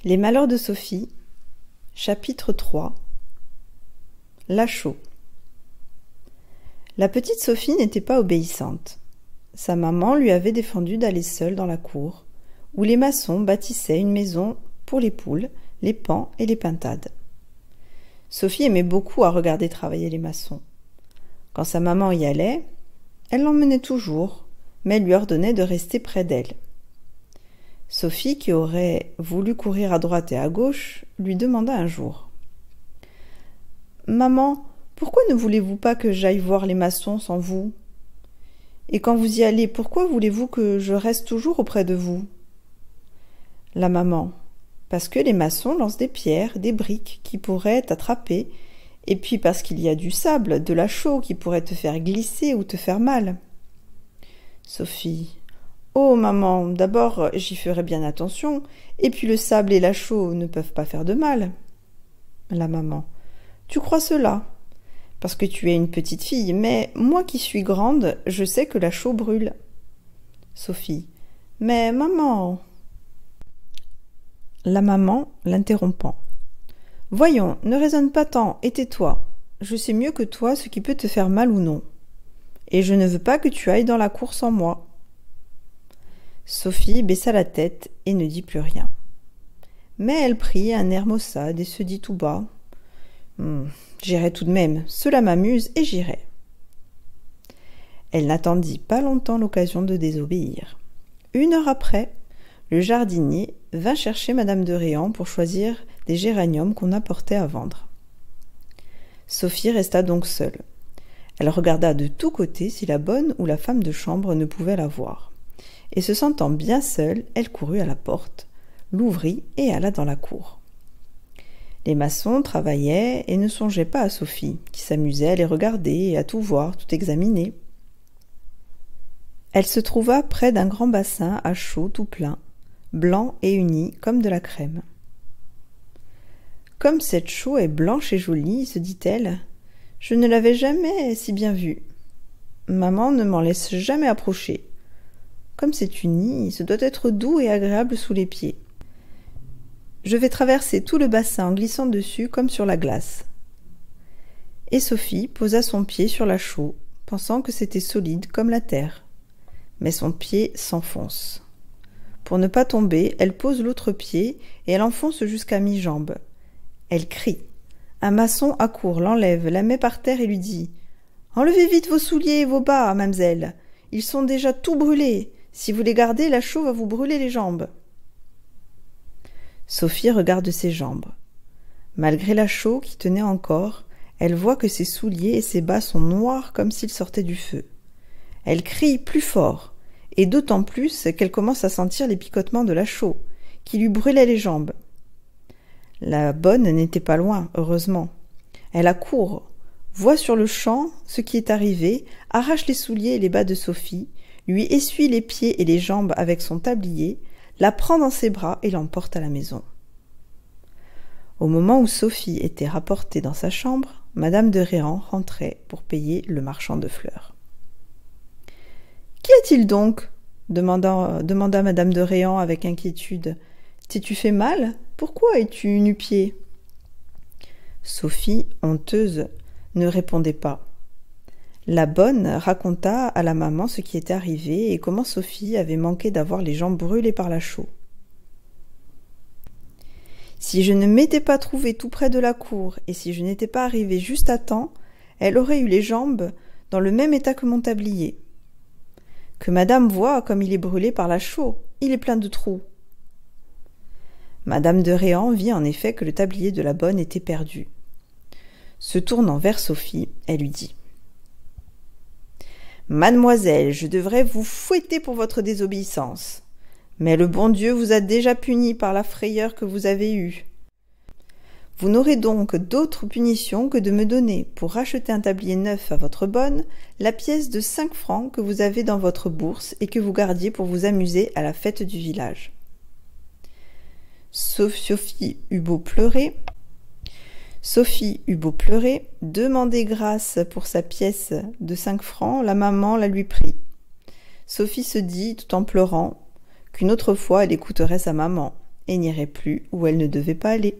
Les malheurs de Sophie, chapitre 3. La chaux. La petite Sophie n'était pas obéissante. Sa maman lui avait défendu d'aller seule dans la cour, où les maçons bâtissaient une maison pour les poules, les paons et les pintades. Sophie aimait beaucoup à regarder travailler les maçons. Quand sa maman y allait, elle l'emmenait toujours, mais elle lui ordonnait de rester près d'elle. Sophie, qui aurait voulu courir à droite et à gauche, lui demanda un jour : « Maman, pourquoi ne voulez-vous pas que j'aille voir les maçons sans vous ? Et quand vous y allez, pourquoi voulez-vous que je reste toujours auprès de vous ? » La maman : « Parce que les maçons lancent des pierres, des briques qui pourraient t'attraper, et puis parce qu'il y a du sable, de la chaux qui pourrait te faire glisser ou te faire mal. » Sophie : « Oh, maman, d'abord j'y ferai bien attention, et puis le sable et la chaux ne peuvent pas faire de mal. » La maman : « Tu crois cela ? Parce que tu es une petite fille, mais moi qui suis grande, je sais que la chaux brûle. » Sophie : « Mais maman… » La maman, l'interrompant : « Voyons, ne raisonne pas tant et tais-toi. Je sais mieux que toi ce qui peut te faire mal ou non. Et je ne veux pas que tu ailles dans la cour sans moi. » Sophie baissa la tête et ne dit plus rien. Mais elle prit un air maussade et se dit tout bas : « J'irai tout de même, cela m'amuse et j'irai. » Elle n'attendit pas longtemps l'occasion de désobéir. 1 heure après, le jardinier vint chercher madame de Réan pour choisir des géraniums qu'on apportait à vendre. Sophie resta donc seule. Elle regarda de tous côtés si la bonne ou la femme de chambre ne pouvait la voir. Et se sentant bien seule, elle courut à la porte, l'ouvrit et alla dans la cour. Les maçons travaillaient et ne songeaient pas à Sophie, qui s'amusait à les regarder et à tout voir, tout examiner. Elle se trouva près d'un grand bassin à chaux tout plein, blanc et uni comme de la crème. « Comme cette chaux est blanche et jolie, se dit-elle, je ne l'avais jamais si bien vue. Maman ne m'en laisse jamais approcher. Comme c'est uni, ce doit être doux et agréable sous les pieds. Je vais traverser tout le bassin en glissant dessus comme sur la glace. » Et Sophie posa son pied sur la chaux, pensant que c'était solide comme la terre. Mais son pied s'enfonce. Pour ne pas tomber, elle pose l'autre pied et elle enfonce jusqu'à mi-jambe. Elle crie. Un maçon accourt, l'enlève, la met par terre et lui dit : « Enlevez vite vos souliers et vos bas, mademoiselle. Ils sont déjà tout brûlés. Si vous les gardez, la chaux va vous brûler les jambes. » Sophie regarde ses jambes. Malgré la chaux qui tenait encore, elle voit que ses souliers et ses bas sont noirs comme s'ils sortaient du feu. Elle crie plus fort, et d'autant plus qu'elle commence à sentir les picotements de la chaux, qui lui brûlaient les jambes. La bonne n'était pas loin, heureusement. Elle accourt, voit sur le champ ce qui est arrivé, arrache les souliers et les bas de Sophie, lui essuie les pieds et les jambes avec son tablier, la prend dans ses bras et l'emporte à la maison. Au moment où Sophie était rapportée dans sa chambre, madame de Réan rentrait pour payer le marchand de fleurs. « Qu'y a-t-il donc ? demanda madame de Réan avec inquiétude. « T'es-tu fait mal ? Pourquoi es-tu nu-pied » Sophie, honteuse, ne répondait pas. La bonne raconta à la maman ce qui était arrivé et comment Sophie avait manqué d'avoir les jambes brûlées par la chaux. « Si je ne m'étais pas trouvée tout près de la cour et si je n'étais pas arrivée juste à temps, elle aurait eu les jambes dans le même état que mon tablier. Que madame voie comme il est brûlé par la chaux, il est plein de trous. » Madame de Réan vit en effet que le tablier de la bonne était perdu. Se tournant vers Sophie, elle lui dit : « Mademoiselle, je devrais vous fouetter pour votre désobéissance. Mais le bon Dieu vous a déjà puni par la frayeur que vous avez eue. Vous n'aurez donc d'autre punition que de me donner, pour racheter un tablier neuf à votre bonne, la pièce de 5 francs que vous avez dans votre bourse et que vous gardiez pour vous amuser à la fête du village. » Sophie eut beau pleurer, demander grâce pour sa pièce de 5 francs, la maman la lui prit. Sophie se dit, tout en pleurant, qu'une autre fois elle écouterait sa maman, et n'irait plus où elle ne devait pas aller.